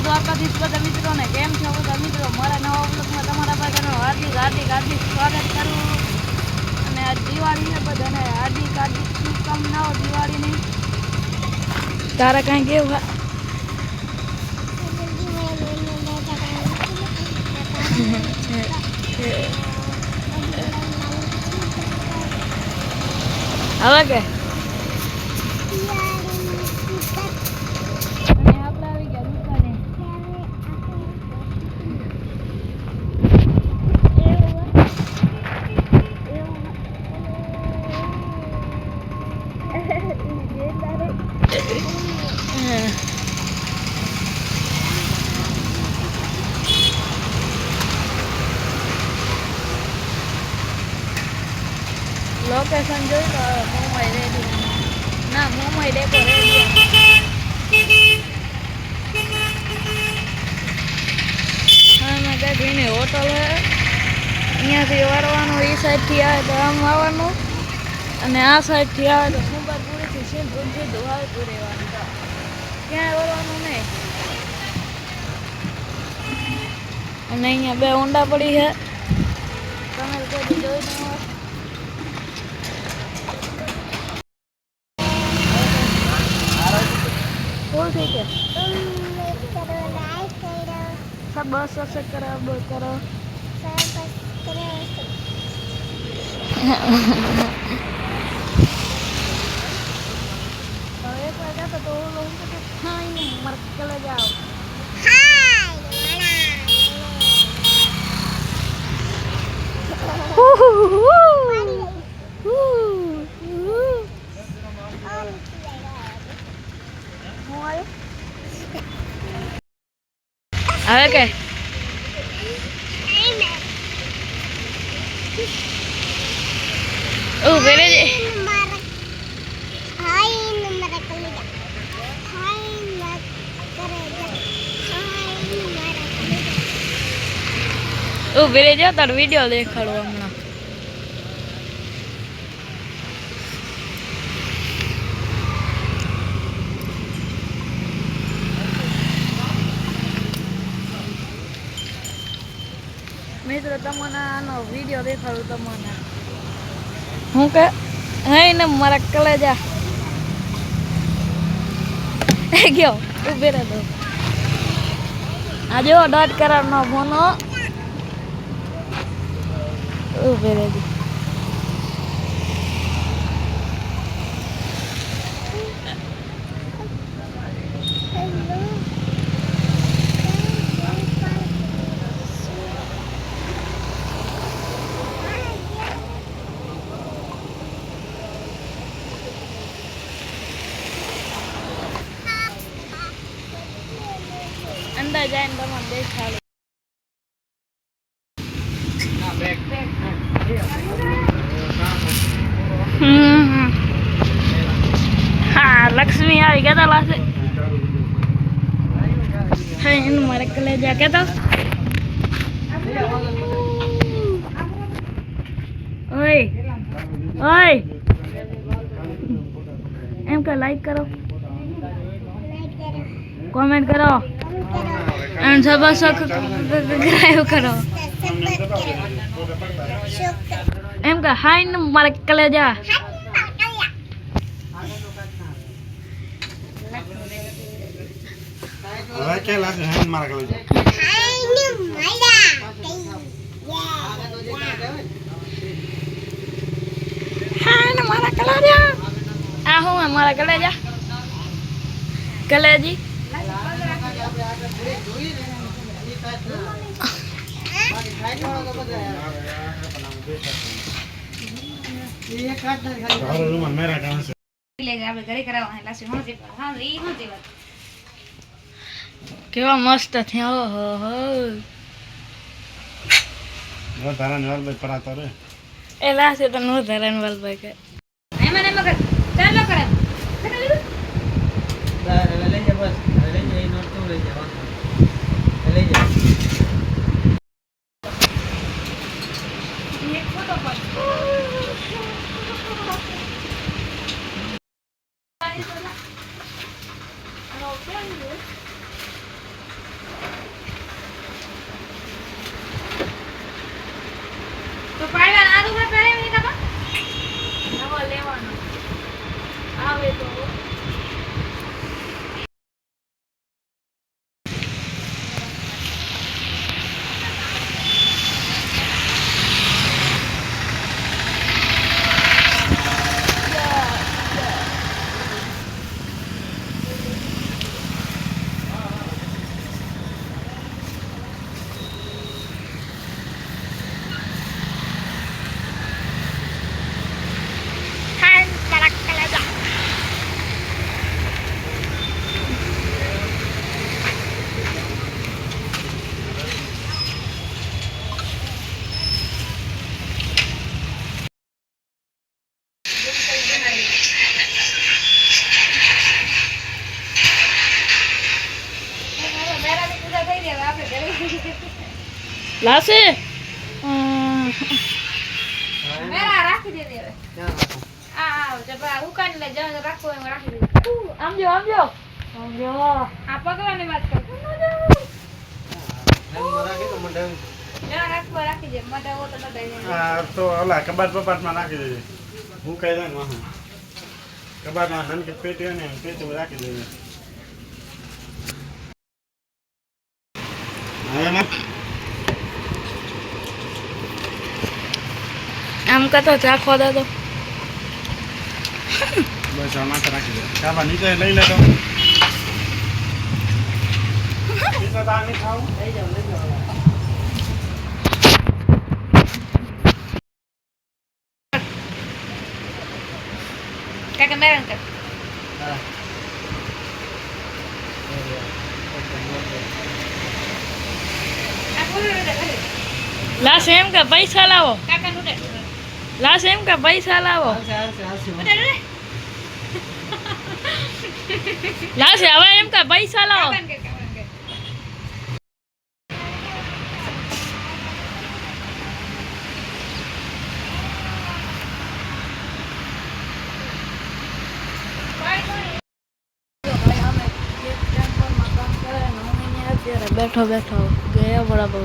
દ્વારકાધીશ બધા મિત્રોને કેમ છો બધા મિત્રો? મારા નવા બ્લોગમાં તમારા બધાનું હાર્દિક હાર્દિક હાર્દિક સ્વાગત કરું. અને આ દિવાળી છે બધાને હાર્દિક હાર્દિક શુભકામનાઓ દિવાળીની. તારા કાંઈ કેવું? હવે કે લોકેશન જોઈ લો. મુંબઈ રેડી ના મુંબઈ ડેપો રેડી. હા મેં કઈ હોટલ હે અહીંયાથી વળવાનું. એ સાઈડથી આવે તો આમ આવવાનું અને આ સાઈડથી આવે તો સુંબરપુરીથી સિંધું સીધું આવતું રહેવાનું. ક્યાંય વળવાનું નહીં. અને અહીંયા બે ઊંડા પડી છે. તમે કોઈ જોઈ ન હોય. फुल ठीक है सब बस सबसे करो करो एक बार जाता तो लोग तो हाय नहीं मर चले जाओ હવે કે ઓ બેરે જે હાય નંબર કરી દે હાય ના કરે દે હાય મારા ઓ બેરે જે તાર વિડિયો દેખાડો હમણાં. મિત્રો તમને આનો વિડીયો દેખાડું તમને. હું કે હે ને મારા કલેજા ગયો ઉભે રહો. આ જો 1.5 કરોડનો ફોનો ઉભે રહી. अंदर जाए तो देखाड़. हाँ लक्ष्मी आई क्या था लासे है इन मारे कले जाके तो ओए ओए एम का लाइक करो कमेंट करो एंड सब्सक्राइब करो. एम का हाय न मारे कलेजा હવે કે લાગે હે મારા કલેજા હાય ની માડા हाय न मारा कलेजा आ हूँ हमारा कलेजा कलेजी રૂમ મેરા કામ છે લેગા આપણે ઘરે કરાવવા લાસી હોતી પર હા ઈ હોતી વાત કેવા મસ્ત થયો હો હો નો તારા નવલ ભાઈ પરાતો રે એ લાસે તો નો ધરન વાલ ભાઈ કે એમાં મગર ચાલો કરે લઈ જા બસ લઈ જા એ નોટ તો લઈ જા લઈ જા એક ફોટો પર લાસે મેરા રાખી દે હવે ક્યાં રાખો આ જબા ઉકાન લે જાવ રાખો એમ રાખી દે આમ જો આ પગલાની વાત કર હેન્ડમાં રાખી તો મને ના રાખી દે મડા હો તો મડા આ તો ઓલા કબાટ બબાટમાં નાખી દેજે હું કહી દઉં વાહ કબાટમાં હન કે પેટી હોય ને પેટીમાં રાખી દેજે હવે ના આમ કતો ચાખો દે તો બસ આ માથે રાખી દે કાબા નીચે લઈ લે તો નીચે તાર નહીં ખાવું લઈ જાઓ કાકા મેરન કર હા લાસ એમ કે પૈસા લાવો કાકા નું દે લાસ એમ કે પૈસા લાવો આવશે લાસ હવે એમ કે પૈસા લાવો કાકા કે બેઠો ગયા બરાબર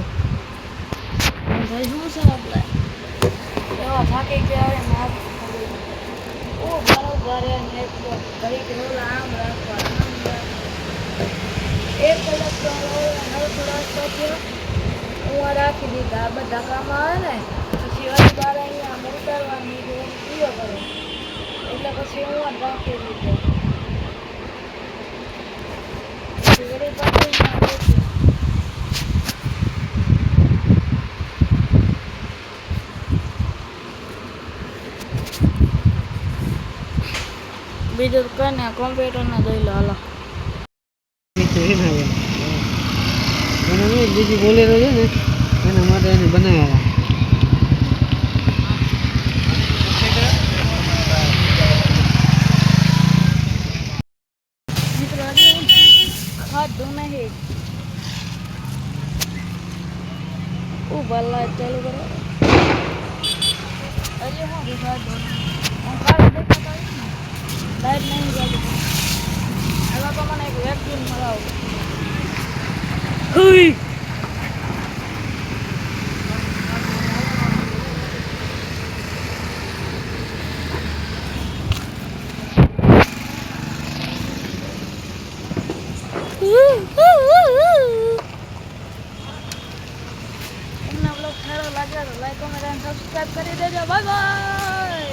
ભાઈ શું છે આપણે એવા થાકી ગયા હોય ઓ બરોબર ઘડીક રોલ આમ રાખવા એક કલાક તો રસ્તો થયો હું રાખી દીધા આ બધા કામ આવે ને પછી હજી બાર અહીંયા ઉતારવાની પૂરો કરો એટલે પછી હું રાખી દીધો ઘડી પાછી બીજું કઈ ને કોમ્પ્યુટર ને જોઈ લો હાલો બીજી બોલેરો છે ને એના માટે એને બનાવ્યા મિત્રો હાથ ધોના હે ભલા ચાલુ કરો અરે હું હાથ ધોના લાઈટ નહીં ચાલુ એમાં તો મને એક વેક્યુમ મરાવો હુઈ તમને બ્લોગ સારો લાગ્યો તો લાઈક કમેન્ટ અને સબસ્ક્રાઇબ કરી દેજો બાય બાય